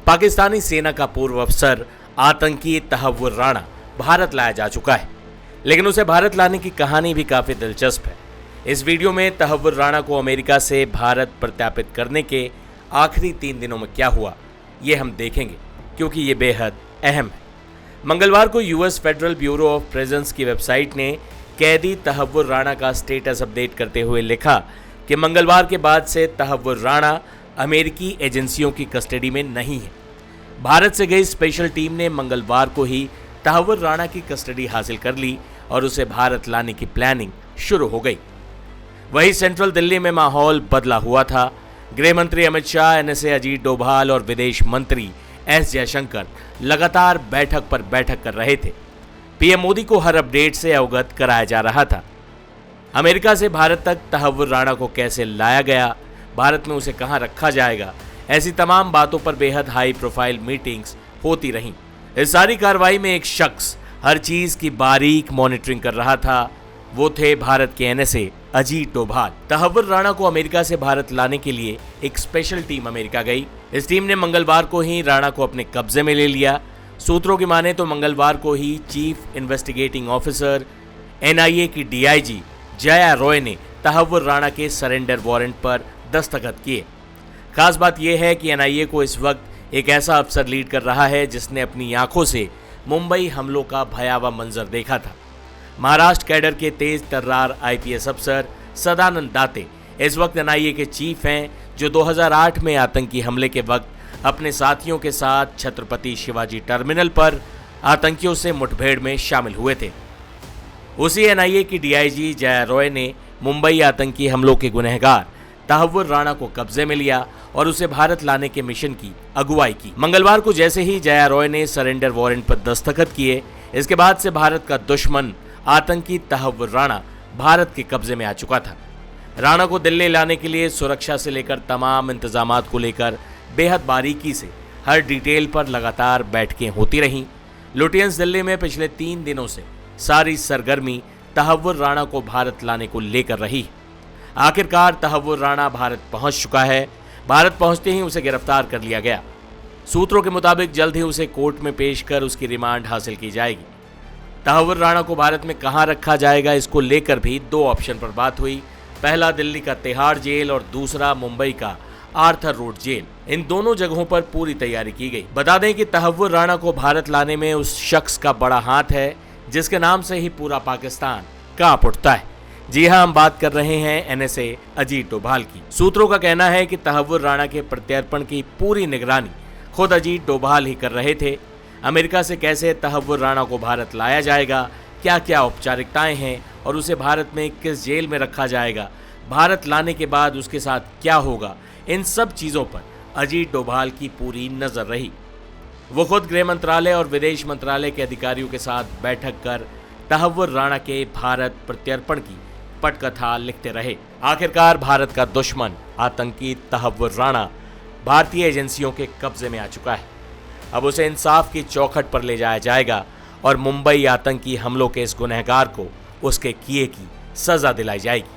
पाकिस्तानी सेना का पूर्व अफसर आतंकी तहव्वुर राणा भारत लाया जा चुका है, लेकिन उसे भारत लाने की कहानी भी काफी दिलचस्प है। इस वीडियो में तहव्वुर राणा को अमेरिका से भारत प्रत्यार्पित करने के आखिरी 3 दिनों में क्या हुआ, ये हम देखेंगे, क्योंकि ये बेहद अहम है। मंगलवार को US federal bureau of prisons की वेबसाइट ने कैदी तहव्वुर राणा का स्टेटस अपडेट करते हुए लिखा कि मंगलवार के बाद से तहव्वुर राणा अमेरिकी एजेंसियों की कस्टडी में नहीं है। भारत से गई स्पेशल टीम ने मंगलवार को ही तहव्वुर राणा की कस्टडी हासिल कर ली और उसे भारत लाने की प्लानिंग शुरू हो गई। वहीं सेंट्रल दिल्ली में माहौल बदला हुआ था। गृह मंत्री अमित शाह, एनएसए अजीत डोभाल और विदेश मंत्री एस जयशंकर लगातार बैठक पर बैठक कर रहे थे। पीएम मोदी को हर अपडेट से अवगत कराया जा रहा था। अमेरिका से भारत तक तहव्वुर राणा को कैसे लाया गया, भारत में उसे कहां रखा जाएगा, ऐसी तमाम बातों पर बेहद हाई प्रोफाइल मीटिंग्स होती रहीं। इस सारी कार्रवाई में एक शख्स हर चीज की बारीक मॉनिटरिंग कर रहा था। वो थे भारत के एनएसए अजीत डोभाल। तहव्वुर राणा को अमेरिका से भारत लाने के लिए एक स्पेशल टीम अमेरिका गई। इस टीम ने मंगलवार को ही राणा को अपने कब्जे में ले लिया। सूत्रों की माने तो मंगलवार को ही चीफ इन्वेस्टिगेटिंग ऑफिसर एनआईए की डीआईजी जया रॉय ने तहव्वुर राणा के सरेंडर वारंट पर दस्तखत किए। खास बात यह है कि एनआईए को इस वक्त एक ऐसा अफसर लीड कर रहा है जिसने अपनी आंखों से मुंबई हमलों का भयावह मंजर देखा था। महाराष्ट्र कैडर के तेज तर्रार आईपीएस अफसर सदानंद दाते इस वक्त एनआईए के चीफ हैं, जो 2008 में आतंकी हमले के वक्त अपने साथियों के साथ छत्रपति शिवाजी टर्मिनल पर आतंकियों से मुठभेड़ में शामिल हुए थे। उसी एनआईए की डीआईजी जया रॉय ने मुंबई आतंकी हमलों के गुनहगार तहव्वुर राणा को कब्जे में लिया और उसे भारत लाने के मिशन की अगुवाई की। मंगलवार को जैसे ही जया रॉय ने सरेंडर वारंट पर दस्तखत किए, इसके बाद से भारत का दुश्मन आतंकी तहव्वुर राणा भारत के कब्जे में आ चुका था। राणा को दिल्ली लाने के लिए सुरक्षा से लेकर तमाम इंतजामात को लेकर बेहद बारीकी से हर डिटेल पर लगातार बैठकें होती रहीं। लुटियंस दिल्ली में पिछले 3 दिनों से सारी सरगर्मी तहव्वुर राणा को भारत लाने को लेकर रही। आखिरकार तहव्वुर राणा भारत पहुंच चुका है। भारत पहुंचते ही उसे गिरफ्तार कर लिया गया। सूत्रों के मुताबिक जल्द ही उसे कोर्ट में पेश कर उसकी रिमांड हासिल की जाएगी। तहव्वुर राणा को भारत में कहां रखा जाएगा, इसको लेकर भी 2 ऑप्शन पर बात हुई। पहला दिल्ली का तिहाड़ जेल और दूसरा मुंबई का आर्थर रोड जेल। इन दोनों जगहों पर पूरी तैयारी की गई। बता दें कि तहव्वुर राणा को भारत लाने में उस शख्स का बड़ा हाथ है जिसके नाम से ही पूरा पाकिस्तान कांप उठता है। जी हां, हम बात कर रहे हैं एनएसए अजीत डोभाल की। सूत्रों का कहना है कि तहव्वुर राणा के प्रत्यर्पण की पूरी निगरानी खुद अजीत डोभाल ही कर रहे थे। अमेरिका से कैसे तहव्वुर राणा को भारत लाया जाएगा, क्या क्या औपचारिकताएं हैं और उसे भारत में किस जेल में रखा जाएगा, भारत लाने के बाद उसके साथ क्या होगा, इन सब चीज़ों पर अजीत डोभाल की पूरी नज़र रही। वो खुद गृह मंत्रालय और विदेश मंत्रालय के अधिकारियों के साथ बैठक कर तहव्वुर राणा के भारत प्रत्यर्पण की पटकथा लिखते रहे। आखिरकार भारत का दुश्मन आतंकी तहव्वुर राणा भारतीय एजेंसियों के कब्जे में आ चुका है। अब उसे इंसाफ की चौखट पर ले जाया जाएगा और मुंबई आतंकी हमलों के इस गुनहगार को उसके किए की सजा दिलाई जाएगी।